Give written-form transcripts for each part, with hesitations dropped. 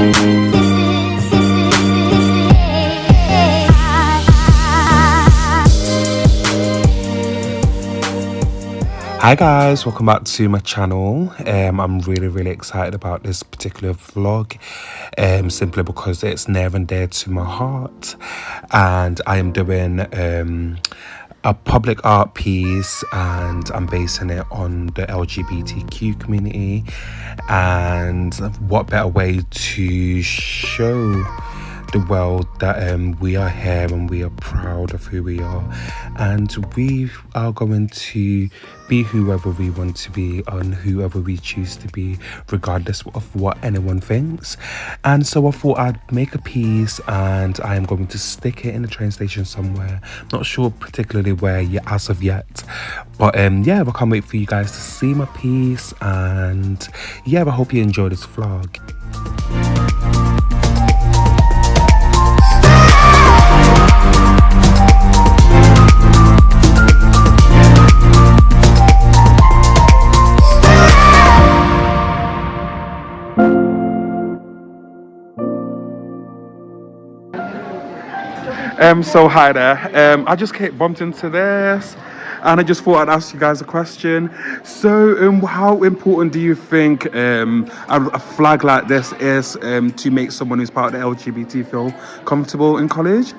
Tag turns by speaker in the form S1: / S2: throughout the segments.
S1: Hi guys, welcome back to my channel. I'm really excited about this particular vlog, simply because it's near and dear to my heart, and I am doing a public art piece, and I'm basing it on the LGBTQ community. And what better way to show the world that we are here and we are proud of who we are, and we are going to be whoever we want to be and whoever we choose to be, regardless of what anyone thinks. And so I thought I'd make a piece, and I am going to stick it in a train station somewhere, not sure particularly where yet as of yet, but yeah, I can't wait for you guys to see my piece. And yeah, I hope you enjoy this vlog. So hi there. I just bumped into this, and I just thought I'd ask you guys a question. So, how important do you think a flag like this is to make someone who's part of the LGBT feel comfortable in college?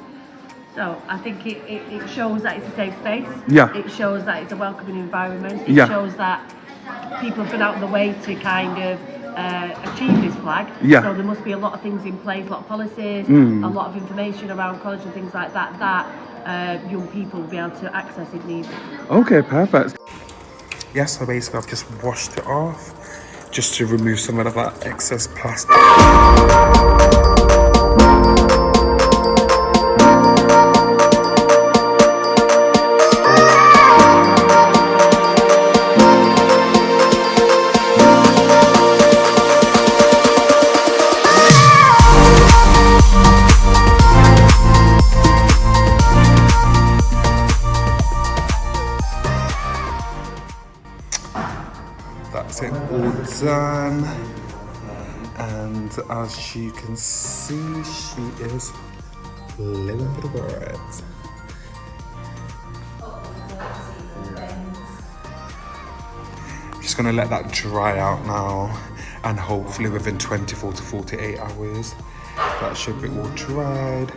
S2: So I think it shows that it's a safe space.
S1: Yeah.
S2: It shows that it's a welcoming environment. It
S1: Yeah.
S2: shows that people have gone out of the way to kind of achieve this flag.
S1: Yeah.
S2: So there must be a lot of things in place, a lot of policies, a lot of information around college and things like that that young people will be able to access if needed.
S1: Okay, perfect. Yes, so basically I've just washed it off just to remove some of that excess plastic. That's it, all done. And as you can see, she is living for the words. Just gonna let that dry out now, and hopefully within 24 to 48 hours that should be all dried.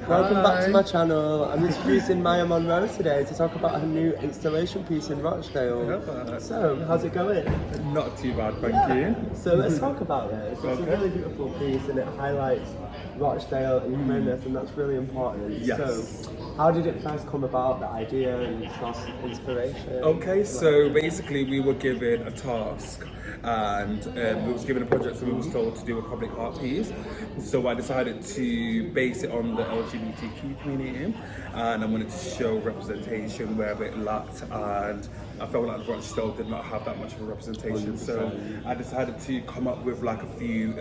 S3: Welcome back to my channel. I'm introducing Maya Monroe today to talk about her new installation piece in Rochdale. So, how's it going?
S4: Not too bad, thank you.
S3: So let's talk about it. It's a really beautiful piece and it highlights Rochdale and Plymouth, and that's really important.
S4: Yes.
S3: So, how did it first come about, the idea and source of inspiration?
S4: Okay, so basically we were given a task and we was given a project, so we was told to do a public art piece. So I decided to base it on the LGBTQ community, and I wanted to show representation wherever it lacked, and I felt like Rochdale did not have that much of a representation.
S3: 100%.
S4: So I decided to come up with like a few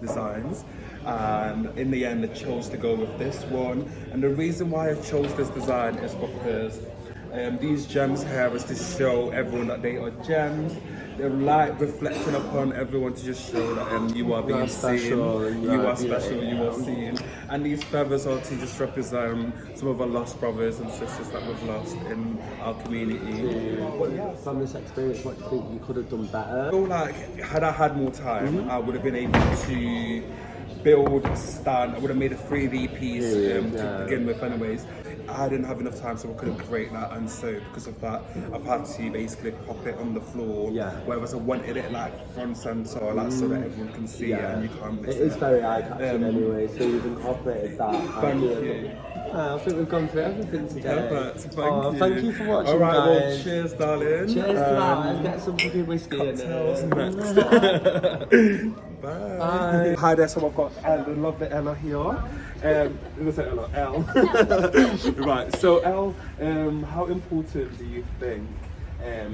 S4: designs, and in the end I chose to go with this one. And the reason why I chose this design is because these gems here is to show everyone that they are gems. They're light reflecting upon everyone to just show that you are being seen, you are special, you are seen. And these feathers are to just represent some of our lost brothers and sisters that we've lost in our community.
S3: From this experience, what do you think you could have done better?
S4: I feel like had I had more time, I would have been able to build a stand. I would have made a 3D piece to begin with anyways. I didn't have enough time, so I couldn't create that, and so because of that I've had to basically pop it on the floor, whereas I wanted it like front center, like so that everyone can see it and you can't miss it.
S3: It is very eye-catching anyway, so you've incorporated that.
S4: Thank you.
S3: I think we've gone through everything today.
S4: Perfect.
S3: Thank you for watching,
S4: Alright,
S3: guys.
S4: well, cheers, darling.
S3: Cheers to that, and get some fucking whiskey
S4: Cocktails
S3: in
S4: next. Bye.
S3: Bye.
S4: Hi there, so I've got the lovely Ella here. Let's say Ella, Elle. Right, so Elle, how important do you think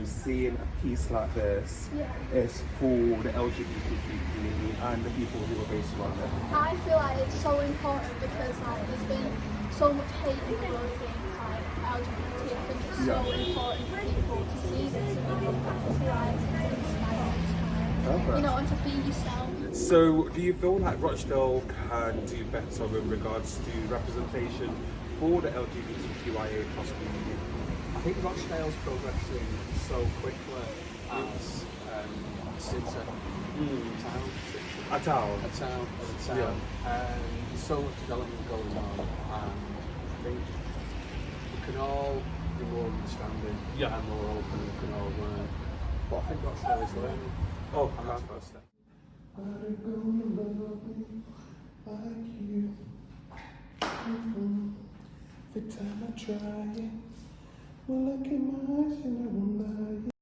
S4: seeing a piece like this is for the LGBTQ community and the people who are based around it?
S5: I feel like it's so important because like there's been so much hate in the world against like LGBT. I think it's so important for people to see this and be capitalised and inspired, you know, and to be yourself.
S4: So, do you feel like Rochdale can do better in regards to representation for the LGBTQIA+ community?
S6: I think Rochdale's progressing so quickly as city, town.
S4: A town.
S6: There's so much development going on, and I think we can all be more understanding and more open, and we can all learn. But I think Rochdale is learning.
S4: Oh,
S6: and that's the first step.
S4: Every time I try it, well, look in my eyes and I won't lie.